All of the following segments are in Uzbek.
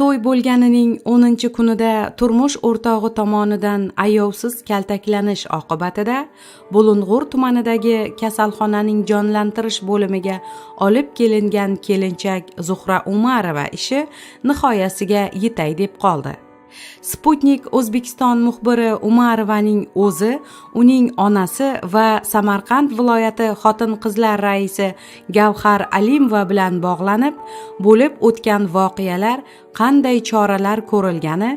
To'y bo'lganining 10-kunida turmush o'rtog'i tomonidan ayovsiz kaltaklanish oqibatida Bulung'ur tumanidagi kasalxonaning jonlantirish bo'limiga olib kelingan kelinchak Zuhra Umarova ishi nihoyasiga yetay deb qoldi. Sputnik O'zbekiston muxbiri Umarovaning o'zi, uning onasi va Samarqand viloyati xotin-qizlar raisi Gavhar Alimova bilan bog'lanib, bo'lib o'tgan voqealar, qanday choralar ko'rilgani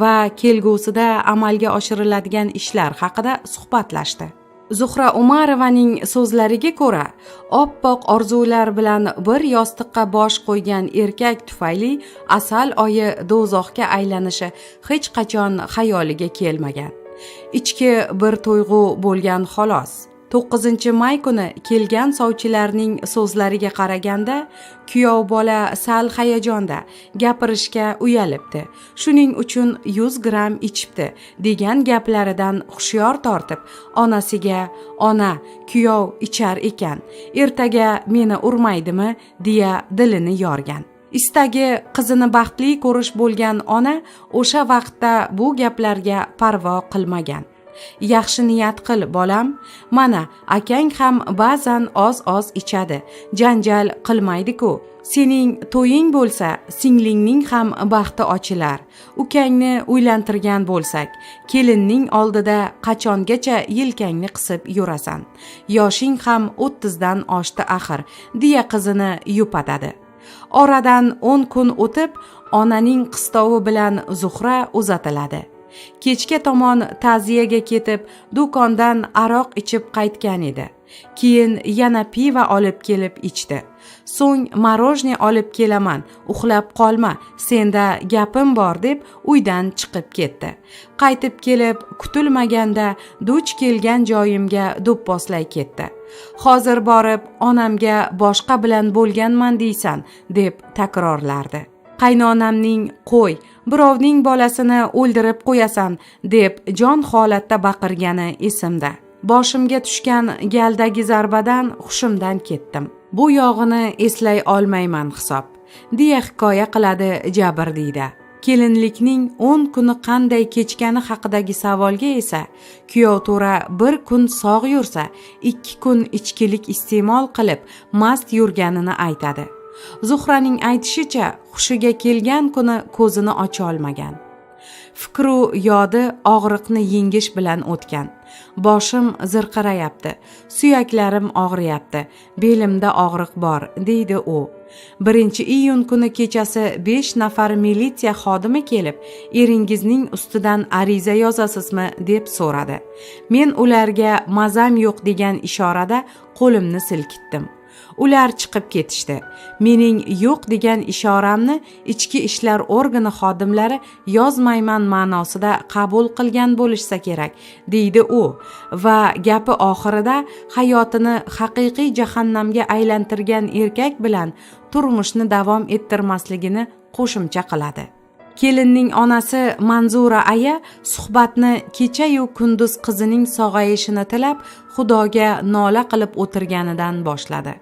va kelgusida amalga oshiriladigan ishlar haqida suhbatlashdi. Zuhra Umarovaning so'zlariga ko'ra, oppoq orzular bilan bir yostiqqa bosh qo'ygan erkak tufayli asal oyi do'zaxga aylanishi hech qachon xayoliga kelmagan. Ichki bir tuyg'u bo'lgan xolos. 9-may kuni kelgan sovchilarning so'zlariga qaraganda, kuyov bola sal hayajonda, gapirishga uyalibdi. Shuning uchun 100 gram ichibdi degan gaplaridan hushyor tortib, onasiga "Ona, kuyov ichar ekan, ertaga meni urmaydimi?" deya dilini yorgan. Istagi qizini baxtli ko'rish bo'lgan ona o'sha vaqtda bu gaplarga parvo qilmagan. "Yaxshi niyat qil, bolam. Mana, akang ham ba'zan oz-oz ichadi. Janjal qilmaydi-ku. Sening to'ying bo'lsa, singlingning ham baxti ochilar. Ukangni uylantirgan bo'lsak, kelinning oldida qachongacha yelkangni qisib yurasan? Yoshing ham 30 dan oshdi axir", deya qizini yupatadi. Oradan 10 kun o'tib, onaning qistovi bilan Zuhra uzatiladi. Kechga tomon ta'ziyaga ketib, do'kondan aroq ichib qaytgan edi. Keyin yana piva olib kelib ichdi. So'ng marojne olib kelaman, uxlab qolma, senda gapim bor deb uydan chiqib ketdi. Qaytib kelib, kutilmaganda duch kelgan joyimga do'pposlay ketdi. "Hozir borib onamga boshqa bilan bo'lganman deysan", deb takrorlardi. Qaynonamning "Qo'y, birovning bolasini o'ldirib qo'yasan", deb jon holatda baqirgani esimda. Boshimga tushgan galdagi zarbadan hushimdan ketdim. Bu yog'ini eslay olmayman hisob, deya hikoya qiladi Jabrdiyda. Kelinlikning 10 kuni qanday kechgani haqidagi savolga esa, kuyov to'ra bir kun sog' yursa, 2 kun ichkilik iste'mol qilib mast yurganini aytadi. Zuhraning aytishicha, hushiga kelgan kuni ko'zini ocha olmagan. Fikru yodi og'riqni yengish bilan o'tgan. "Boshim zirqirayapti, suyaklarim og'riyapti, belimda og'riq bor", deydi u. 1-iyun kuni kechasi 5 nafar militsiya xodimi kelib, "Eringizning ustidan ariza yozasizmi?" deb so'radi. Men ularga mazam yo'q degan ishorada qo'limni silkitdim. Ular chiqib ketishdi. Mening yo'q degan ishoramni ichki ishlar organi xodimlari yozmayman ma'nosida qabul qilgan bo'lishsa kerak, deydi u va gapi oxirida hayotini haqiqiy jahannamga aylantirgan erkak bilan turmushni davom ettirmasligini qo'shimcha qiladi. Kelinning onasi Manzura aya suhbatni kecha-yu kunduz qizining sog'ayishini tilab, Xudoga nola qilib o'tirganidan boshladi.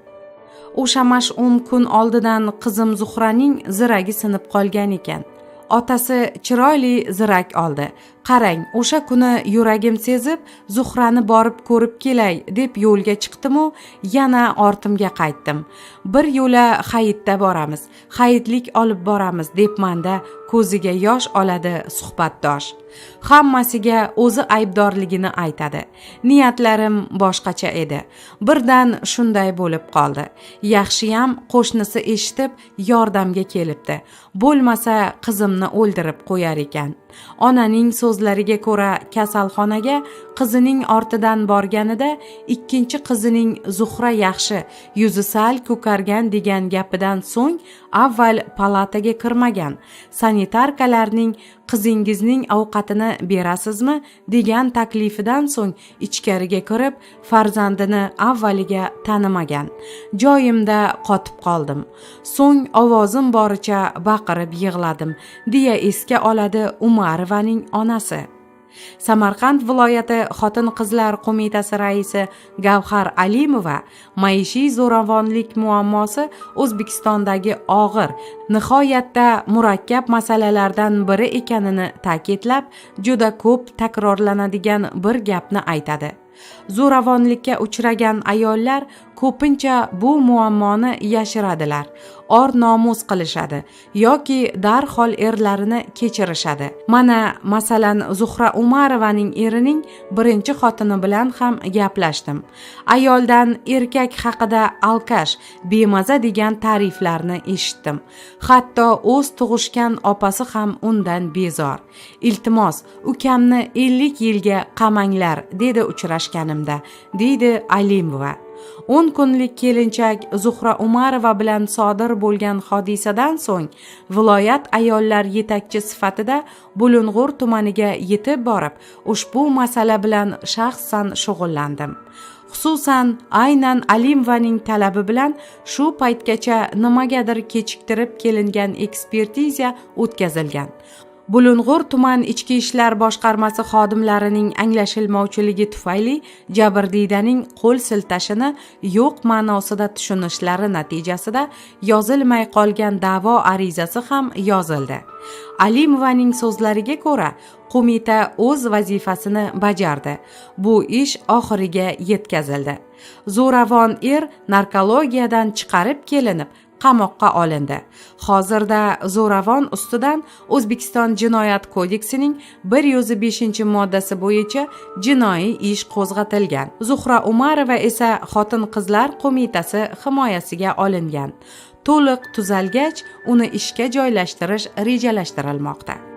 O'sha mash'um kun oldidan qizim Zuhraning ziragi sinib qolgan ekan. Otasi chiroyli zirak oldi. "Qarang, o'sha kuni yuragim sezib, Zuhrani borib ko'rib kelay", deb yo'lga chiqdim-u, yana ortimga qaytdim. "Bir yo'la hayitda boramiz, hayitlik olib boramiz", debmanda ko'ziga yosh oladi suhbatdosh. Hammasiga o'zi aybdorligini aytadi. Niyatlarim boshqacha edi. Birdan shunday bo'lib qoldi. Yaxshiyam qo'shnisi eshitib yordamga kelibdi. Bo'lmasa qizimni o'ldirib qo'yar ekan. Onaning so'zlariga ko'ra kasalxonaga qizining ortidan borganida ikkinchi qizining Zuhra yaxshi, yuzi sal ko'kargan degan gapidan so'ng avval palataga kirmagan. Sanitarkalarning "Qizingizning ovqatini berasizmi?" degan taklifidan so'ng ichkariga kirib, farzandini avvaliga tanimagan. Joyimda qotib qoldim. So'ng ovozim boricha baqirib yig'ladim, deya esga oladi Umarovaning onasi. Samarqand viloyati Xotin-qizlar qo'mitasi raisi Gavhar Alimova maishiy zo'ravonlik muammosi O'zbekistondagi og'ir, nihoyatda murakkab masalalardan biri ekanini ta'kidlab, juda ko'p takrorlanadigan bir gapni aytadi. Zo'ravonlikka uchragan ayollar ko'pincha bu muammoni yashiradilar, or nomus qilishadi yoki darhol erlarini kechirishadi. Mana masalan Zuhra Umarovaning erining birinchi xotini bilan ham gaplashdim. Ayoldan erkak haqida alkash, bemaza degan ta'riflarni eshitdim. Hatto o'z tug'ishgan opasi ham undan bezor. Iltimos, ukamni 50 yilga qamanglar dedi uchrashganimda, deydi Alimova. 10 kunlik kelinchak Zuhra Umarova bilan sodir bo'lgan hodisadan so'ng viloyat ayollar yetakchi sifatida Bulung'ur tumaniga yetib borib, ushbu masala bilan shaxsan shug'ullandim. Xususan, aynan Alimovaning talabi bilan shu paytgacha nimagadir kechiktirib kelingan ekspertiza o'tkazilgan. Bulung'ur tuman ichki ishlar boshqarmasi xodimlarining anglashilmovchiligi tufayli jabrdiydaning qo'l siltashini yo'q ma'nosida tushunishlari natijasida yozilmay qolgan da'vo arizasi ham yozildi. Alimovaning so'zlariga ko'ra, qo'mita o'z vazifasini bajardi. Bu ish oxiriga yetkazildi. Zo'ravon er narkologiyadan chiqarib kelinib, qamoqqa olindi. Hozirda zo'ravon ustidan O'zbekiston Jinoyat kodeksining 105-moddasi bo'yicha jinoiy ish qo'zg'atilgan. Zuhra Umarova esa Xotin-qizlar qo'mitasi himoyasiga olingan. To'liq tuzalgach, uni ishga joylashtirish rejalashtirilmoqda.